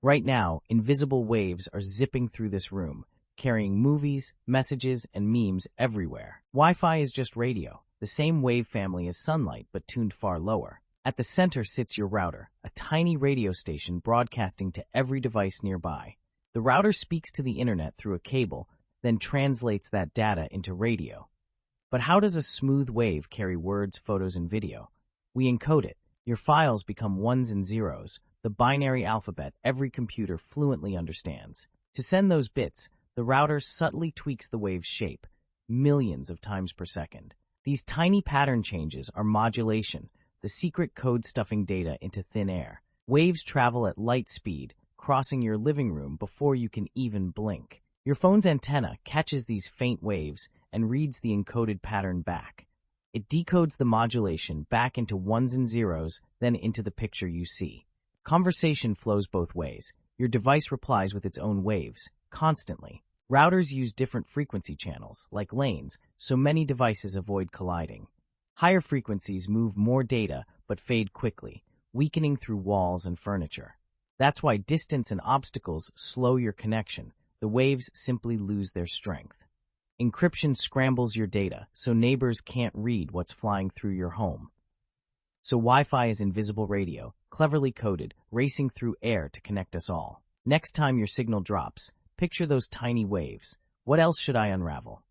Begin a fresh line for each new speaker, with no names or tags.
Right now, invisible waves are zipping through this room, carrying movies, messages, and memes everywhere. Wi-Fi is just radio, the same wave family as sunlight but tuned far lower. At the center sits your router, a tiny radio station broadcasting to every device nearby. The router speaks to the internet through a cable, then translates that data into radio. But how does a smooth wave carry words, photos, and video? We encode it. Your files become ones and zeros, the binary alphabet every computer fluently understands. To send those bits, the router subtly tweaks the wave's shape, millions of times per second. These tiny pattern changes are modulation, the secret code stuffing data into thin air. Waves travel at light speed, crossing your living room before you can even blink. Your phone's antenna catches these faint waves and reads the encoded pattern back. It decodes the modulation back into ones and zeros, then into the picture you see. Conversation flows both ways. Your device replies with its own waves, constantly. Routers use different frequency channels, like lanes, so many devices avoid colliding. Higher frequencies move more data but fade quickly, weakening through walls and furniture. That's why distance and obstacles slow your connection. The waves simply lose their strength. Encryption scrambles your data, so neighbors can't read what's flying through your home. So Wi-Fi is invisible radio, cleverly coded, racing through air to connect us all. Next time your signal drops, picture those tiny waves. What else should I unravel?